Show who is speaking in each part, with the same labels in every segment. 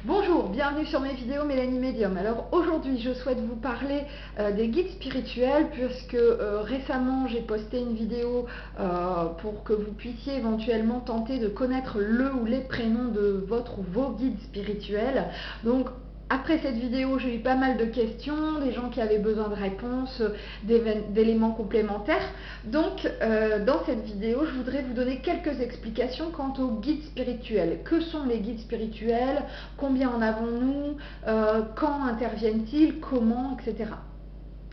Speaker 1: Bonjour, bienvenue sur mes vidéos Mélanie Médium. Alors aujourd'hui je souhaite vous parler des guides spirituels puisque récemment j'ai posté une vidéo pour que vous puissiez éventuellement tenter de connaître le ou les prénoms de votre ou vos guides spirituels. Donc après cette vidéo, j'ai eu pas mal de questions, des gens qui avaient besoin de réponses, d'éléments complémentaires. Donc, dans cette vidéo, je voudrais vous donner quelques explications quant aux guides spirituels. Que sont les guides spirituels? Combien en avons-nous? Quand interviennent-ils? Comment? Etc.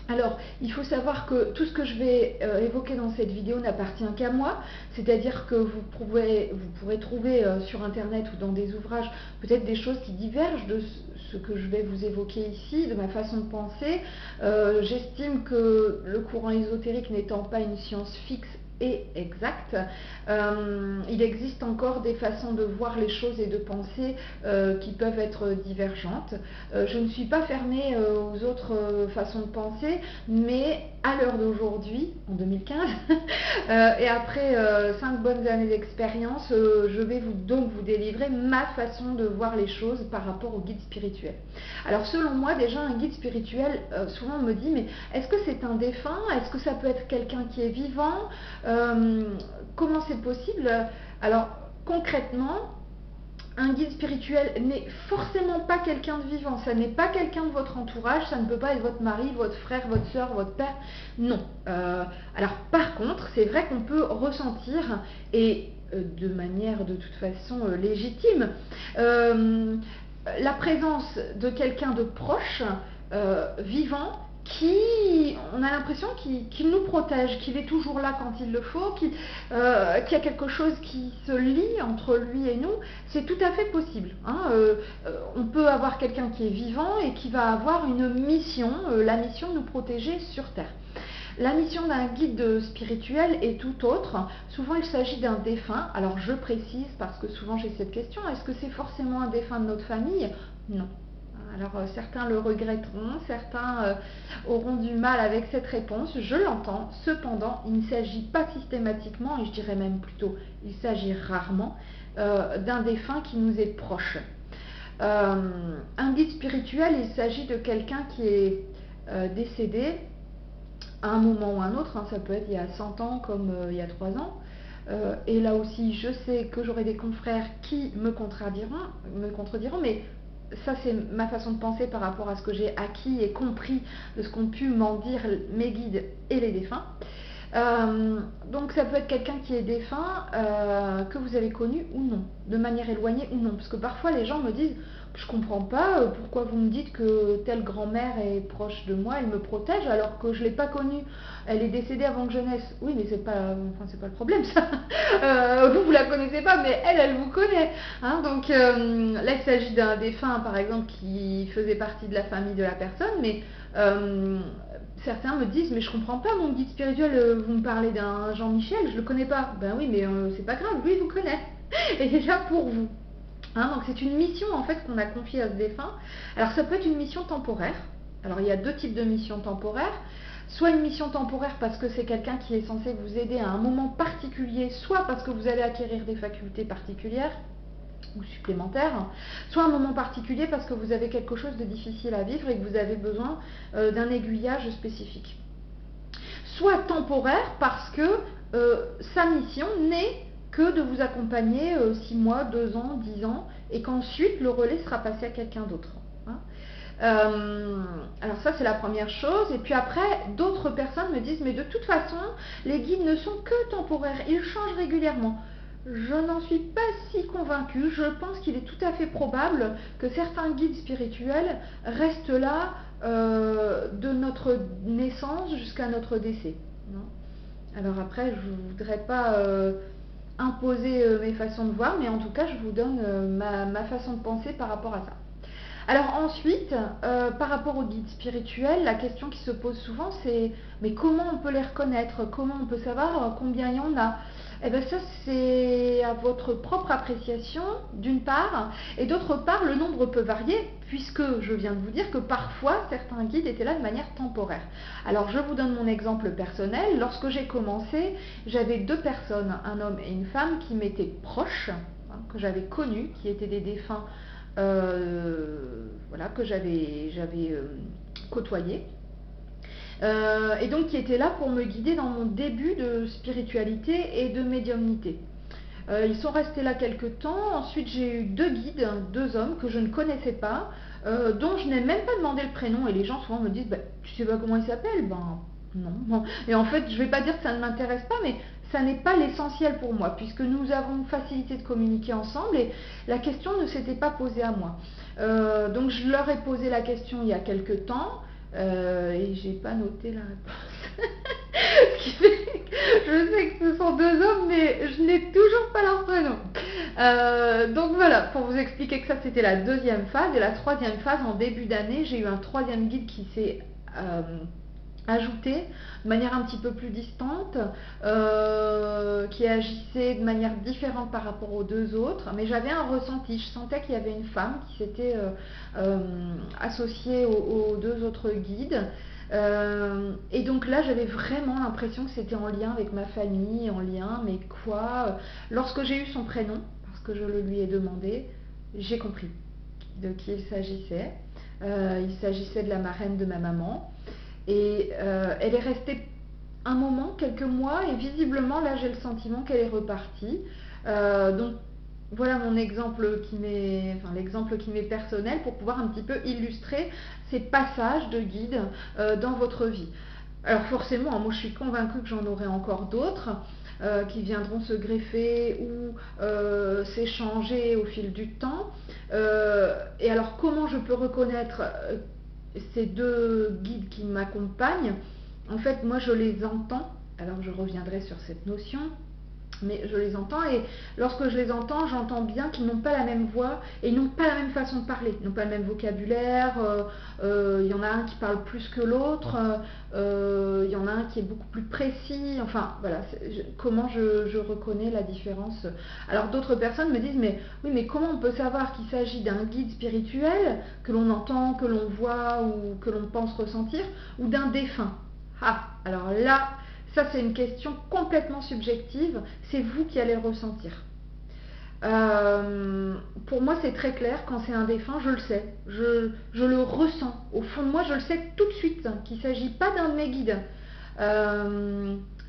Speaker 1: Alors, il faut savoir que tout ce que je vais évoquer dans cette vidéo n'appartient qu'à moi, c'est-à-dire que vous pourrez trouver sur Internet ou dans des ouvrages peut-être des choses qui divergent de ce que je vais vous évoquer ici, de ma façon de penser. J'estime que le courant ésotérique n'étant pas une science fixe et exacte, il existe encore des façons de voir les choses et de penser qui peuvent être divergentes. Je ne suis pas fermée aux autres façons de penser, mais à l'heure d'aujourd'hui, en 2015, et après 5 bonnes années d'expérience, je vais donc vous délivrer ma façon de voir les choses par rapport au guide spirituel. Alors selon moi, déjà un guide spirituel, souvent on me dit, mais est-ce que c'est un défunt? Est-ce que ça peut être quelqu'un qui est vivant? Comment c'est possible? Alors concrètement, un guide spirituel n'est forcément pas quelqu'un de vivant, ça n'est pas quelqu'un de votre entourage, ça ne peut pas être votre mari, votre frère, votre soeur, votre père, non. Alors par contre, c'est vrai qu'on peut ressentir, et de manière de toute façon légitime, la présence de quelqu'un de proche, vivant, qui, on a l'impression qu'il nous protège, qu'il est toujours là quand il le faut, qu'il y a quelque chose qui se lie entre lui et nous. C'est tout à fait possible, hein. On peut avoir quelqu'un qui est vivant et qui va avoir une mission, la mission de nous protéger sur Terre. La mission d'un guide spirituel est tout autre. Souvent il s'agit d'un défunt. Alors je précise parce que souvent j'ai cette question, est-ce que c'est forcément un défunt de notre famille? Non. Alors certains le regretteront, certains auront du mal avec cette réponse, je l'entends. Cependant, il ne s'agit pas systématiquement, et je dirais même plutôt, il s'agit rarement d'un défunt qui nous est proche. Un guide spirituel, il s'agit de quelqu'un qui est décédé à un moment ou un autre, hein, ça peut être il y a 100 ans comme il y a 3 ans. Et là aussi, je sais que j'aurai des confrères qui me contrediront, mais ça c'est ma façon de penser par rapport à ce que j'ai acquis et compris de ce qu'ont pu m'en dire mes guides et les défunts. Donc ça peut être quelqu'un qui est défunt, que vous avez connu ou non, de manière éloignée ou non, parce que parfois les gens me disent, je comprends pas pourquoi vous me dites que telle grand-mère est proche de moi, elle me protège alors que je l'ai pas connue, elle est décédée avant que je naisse. Oui, mais c'est pas le problème ça. Vous la connaissez pas, mais elle vous connaît, hein. Donc là il s'agit d'un défunt par exemple qui faisait partie de la famille de la personne, mais certains me disent, mais je comprends pas, mon guide spirituel, vous me parlez d'un Jean-Michel, je le connais pas. Ben oui, mais c'est pas grave, lui il vous connaît. Et c'est là pour vous. Hein, donc c'est une mission en fait qu'on a confiée à ce défunt. Alors ça peut être une mission temporaire. Alors il y a 2 types de missions temporaires. Soit une mission temporaire parce que c'est quelqu'un qui est censé vous aider à un moment particulier, soit parce que vous allez acquérir des facultés particulières ou supplémentaires, soit un moment particulier parce que vous avez quelque chose de difficile à vivre et que vous avez besoin d'un aiguillage spécifique. Soit temporaire parce que sa mission n'est que de vous accompagner 6 mois, 2 ans, 10 ans, et qu'ensuite le relais sera passé à quelqu'un d'autre. Hein. Alors ça c'est la première chose, et puis après d'autres personnes me disent, mais de toute façon les guides ne sont que temporaires, ils changent régulièrement. Je n'en suis pas si convaincue, je pense qu'il est tout à fait probable que certains guides spirituels restent là de notre naissance jusqu'à notre décès. Non. Alors après, je ne voudrais pas imposer mes façons de voir, mais en tout cas, je vous donne ma façon de penser par rapport à ça. Alors ensuite, par rapport aux guides spirituels, la question qui se pose souvent, c'est mais comment on peut les reconnaître? Comment on peut savoir combien il y en a? Eh bien ça, c'est à votre propre appréciation, d'une part, et d'autre part, le nombre peut varier, puisque je viens de vous dire que parfois, certains guides étaient là de manière temporaire. Alors je vous donne mon exemple personnel. Lorsque j'ai commencé, j'avais 2 personnes, un homme et une femme, qui m'étaient proches, hein, que j'avais connus, qui étaient des défunts voilà, que j'avais côtoyé. Et donc qui était là pour me guider dans mon début de spiritualité et de médiumnité. Ils sont restés là quelques temps. Ensuite, j'ai eu deux guides, deux hommes que je ne connaissais pas, dont je n'ai même pas demandé le prénom. Et les gens souvent me disent, bah, tu sais pas comment ils s'appellent? Ben non. Bon. Et en fait, je vais pas dire que ça ne m'intéresse pas, mais ça n'est pas l'essentiel pour moi, puisque nous avons une facilité de communiquer ensemble et la question ne s'était pas posée à moi. Donc je leur ai posé la question il y a quelques temps. Et j'ai pas noté la réponse. Ce qui fait que je sais que ce sont deux hommes, mais je n'ai toujours pas leur prénom. Donc voilà, pour vous expliquer que ça c'était la deuxième phase. Et la troisième phase, en début d'année, j'ai eu un troisième guide qui s'est ajouté de manière un petit peu plus distante, qui agissait de manière différente par rapport aux deux autres, mais j'avais un ressenti, je sentais qu'il y avait une femme qui s'était associée aux deux autres guides, et donc là j'avais vraiment l'impression que c'était en lien avec ma famille, en lien, mais quoi, lorsque j'ai eu son prénom, parce que je le lui ai demandé, j'ai compris de qui il s'agissait. Il s'agissait de la marraine de ma maman. Et elle est restée un moment, quelques mois, et visiblement là j'ai le sentiment qu'elle est repartie. Donc voilà mon exemple l'exemple qui m'est personnel pour pouvoir un petit peu illustrer ces passages de guide dans votre vie. Alors forcément, moi je suis convaincue que j'en aurai encore d'autres qui viendront se greffer ou s'échanger au fil du temps. Et alors comment je peux reconnaître ces deux guides qui m'accompagnent? En fait, moi je les entends, alors je reviendrai sur cette notion, mais je les entends et lorsque je les entends, j'entends bien qu'ils n'ont pas la même voix et ils n'ont pas la même façon de parler, ils n'ont pas le même vocabulaire, il y en a un qui parle plus que l'autre, il y en a un qui est beaucoup plus précis, enfin voilà, comment je reconnais la différence. Alors d'autres personnes me disent, mais oui, mais comment on peut savoir qu'il s'agit d'un guide spirituel que l'on entend, que l'on voit ou que l'on pense ressentir, ou d'un défunt? Ah, alors là, ça, c'est une question complètement subjective, c'est vous qui allez le ressentir. Pour moi, c'est très clair, quand c'est un défunt, je le sais, je le ressens. Au fond de moi, je le sais tout de suite, qu'il ne s'agit pas d'un de mes guides.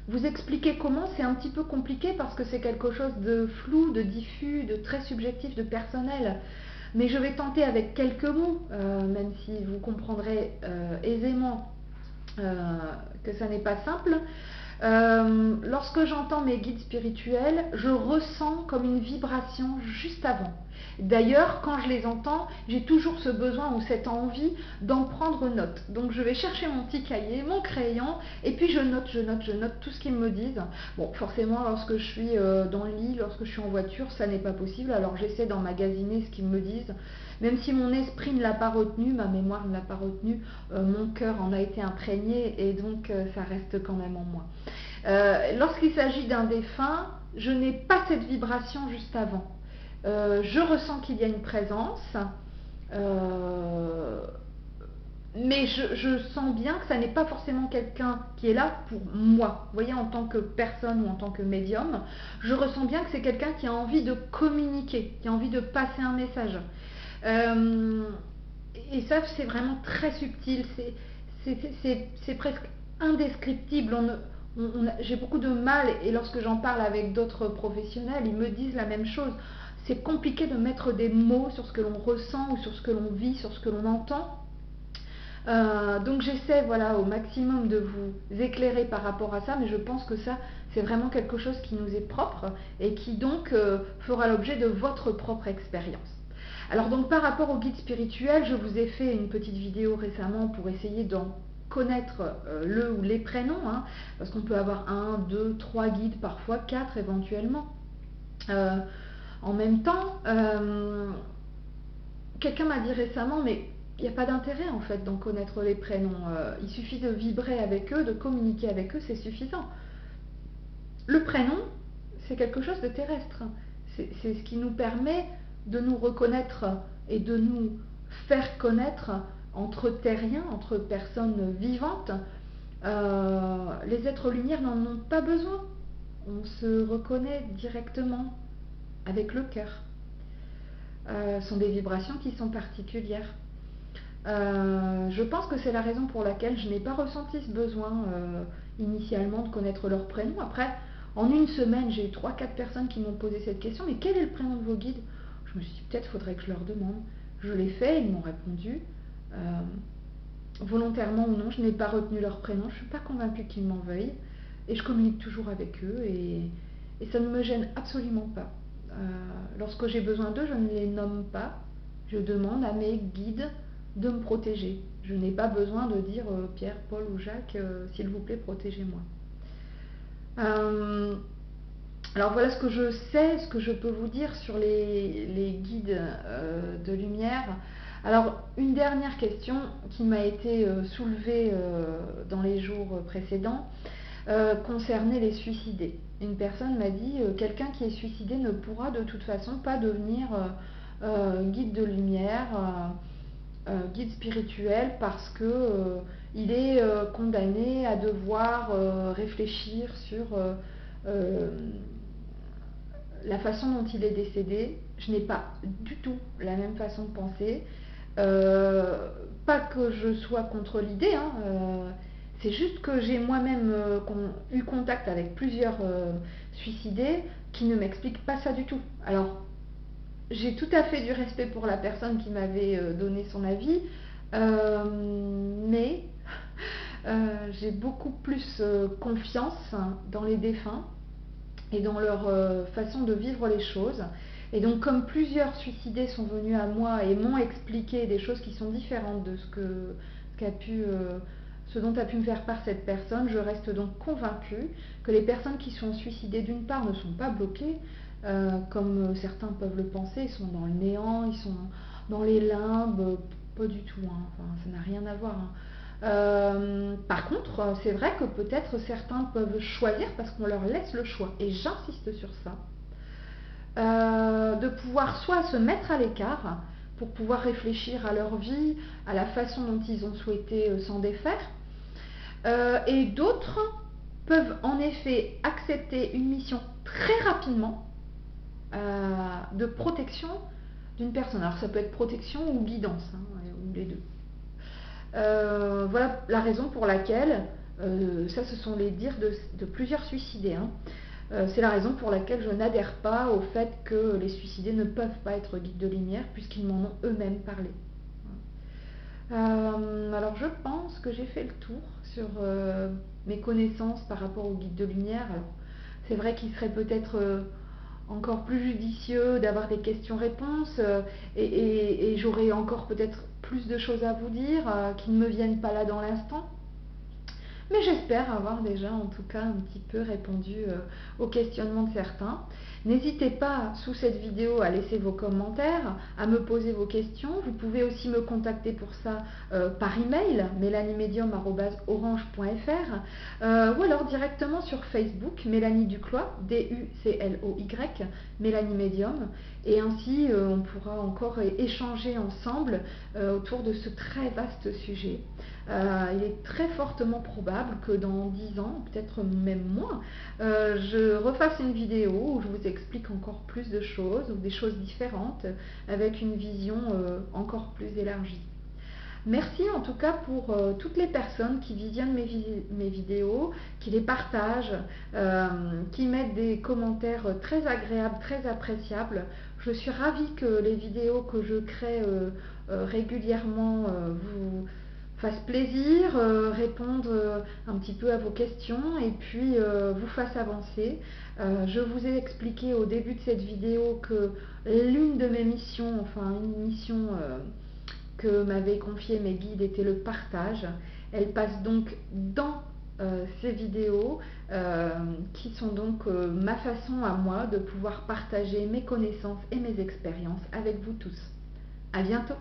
Speaker 1: Vous expliquer comment, c'est un petit peu compliqué parce que c'est quelque chose de flou, de diffus, de très subjectif, de personnel. Mais je vais tenter avec quelques mots, même si vous comprendrez aisément que ça n'est pas simple. Lorsque j'entends mes guides spirituels, je ressens comme une vibration juste avant. D'ailleurs, quand je les entends, j'ai toujours ce besoin ou cette envie d'en prendre note. Donc je vais chercher mon petit cahier, mon crayon, et puis je note tout ce qu'ils me disent. Bon, forcément, lorsque je suis dans le lit, lorsque je suis en voiture, ça n'est pas possible, alors j'essaie d'emmagasiner ce qu'ils me disent. Même si mon esprit ne l'a pas retenu, ma mémoire ne l'a pas retenu, mon cœur en a été imprégné et donc ça reste quand même en moi. Lorsqu'il s'agit d'un défunt, je n'ai pas cette vibration juste avant. Je ressens qu'il y a une présence, mais je sens bien que ça n'est pas forcément quelqu'un qui est là pour moi. Vous voyez, en tant que personne ou en tant que médium, je ressens bien que c'est quelqu'un qui a envie de communiquer, qui a envie de passer un message. Et ça, c'est vraiment très subtil, c'est presque indescriptible. J'ai beaucoup de mal, et lorsque j'en parle avec d'autres professionnels, ils me disent la même chose. C'est compliqué de mettre des mots sur ce que l'on ressent ou sur ce que l'on vit, sur ce que l'on entend. Donc j'essaie voilà, au maximum de vous éclairer par rapport à ça, mais je pense que ça, c'est vraiment quelque chose qui nous est propre et qui donc fera l'objet de votre propre expérience. Alors donc par rapport au guide spirituel, je vous ai fait une petite vidéo récemment pour essayer d'en connaître le ou les prénoms, hein, parce qu'on peut avoir 1, 2, 3 guides, parfois 4 éventuellement. En même temps, quelqu'un m'a dit récemment, mais il n'y a pas d'intérêt en fait d'en connaître les prénoms. Il suffit de vibrer avec eux, de communiquer avec eux, c'est suffisant. Le prénom, c'est quelque chose de terrestre. C'est ce qui nous permet de nous reconnaître et de nous faire connaître entre terriens, entre personnes vivantes. Les êtres lumière n'en ont pas besoin. On se reconnaît directement avec le cœur. sont des vibrations qui sont particulières. Je pense que c'est la raison pour laquelle je n'ai pas ressenti ce besoin initialement de connaître leur prénom. Après, en une semaine, j'ai eu 3-4 personnes qui m'ont posé cette question, mais quel est le prénom de vos guides? Je me suis dit, peut-être faudrait que je leur demande. Je l'ai fait, ils m'ont répondu. Euh, Volontairement ou non, je n'ai pas retenu leur prénom, je ne suis pas convaincue qu'ils m'en veuillent. Et je communique toujours avec eux et ça ne me gêne absolument pas. Lorsque j'ai besoin d'eux, je ne les nomme pas. Je demande à mes guides de me protéger. Je n'ai pas besoin de dire Pierre, Paul ou Jacques, s'il vous plaît, protégez-moi. Alors voilà ce que je sais, ce que je peux vous dire sur les guides de lumière. Alors une dernière question qui m'a été soulevée dans les jours précédents concernait les suicidés. Une personne m'a dit quelqu'un qui est suicidé ne pourra de toute façon pas devenir guide de lumière, guide spirituel parce que il est condamné à devoir réfléchir sur la façon dont il est décédé. Je n'ai pas du tout la même façon de penser. Pas que je sois contre l'idée, hein, c'est juste que j'ai moi-même eu contact avec plusieurs suicidés qui ne m'expliquent pas ça du tout. Alors, j'ai tout à fait du respect pour la personne qui m'avait donné son avis, mais j'ai beaucoup plus confiance dans les défunts et dans leur façon de vivre les choses. Et donc comme plusieurs suicidés sont venus à moi et m'ont expliqué des choses qui sont différentes de ce dont a pu me faire part cette personne, je reste donc convaincue que les personnes qui sont suicidées d'une part ne sont pas bloquées, comme certains peuvent le penser, ils sont dans le néant, ils sont dans les limbes, pas du tout, hein. Enfin, ça n'a rien à voir, hein. Par contre, c'est vrai que peut-être certains peuvent choisir parce qu'on leur laisse le choix, et j'insiste sur ça, de pouvoir soit se mettre à l'écart pour pouvoir réfléchir à leur vie, à la façon dont ils ont souhaité s'en défaire, et d'autres peuvent en effet accepter une mission très rapidement de protection d'une personne. Alors ça peut être protection ou guidance, hein, ou les deux. Voilà la raison pour laquelle, ça ce sont les dires de plusieurs suicidés, hein. C'est la raison pour laquelle je n'adhère pas au fait que les suicidés ne peuvent pas être guides de lumière puisqu'ils m'en ont eux-mêmes parlé. Alors je pense que j'ai fait le tour sur mes connaissances par rapport aux guides de lumière. Alors, c'est vrai qu'il serait peut-être encore plus judicieux d'avoir des questions-réponses et j'aurais encore peut-être plus de choses à vous dire qui ne me viennent pas là dans l'instant. Mais j'espère avoir déjà en tout cas un petit peu répondu aux questionnements de certains. N'hésitez pas sous cette vidéo à laisser vos commentaires, à me poser vos questions. Vous pouvez aussi me contacter pour ça par email, mélaniemedium@orange.fr, ou alors directement sur Facebook, Mélanie Ducloy, D-U-C-L-O-Y, Mélanie Medium. Et ainsi on pourra encore échanger ensemble autour de ce très vaste sujet. Il est très fortement probable que dans 10 ans, peut-être même moins, je refasse une vidéo où je vous explique encore plus de choses ou des choses différentes avec une vision encore plus élargie. Merci en tout cas pour toutes les personnes qui visionnent mes vidéos, qui les partagent, qui mettent des commentaires très agréables, très appréciables. Je suis ravie que les vidéos que je crée régulièrement vous fassent plaisir, répondre un petit peu à vos questions et puis vous fassent avancer. Je vous ai expliqué au début de cette vidéo que l'une de mes missions, enfin une mission que m'avaient confié mes guides était le partage. Elle passe donc dans ces vidéos qui sont donc ma façon à moi de pouvoir partager mes connaissances et mes expériences avec vous tous. À bientôt!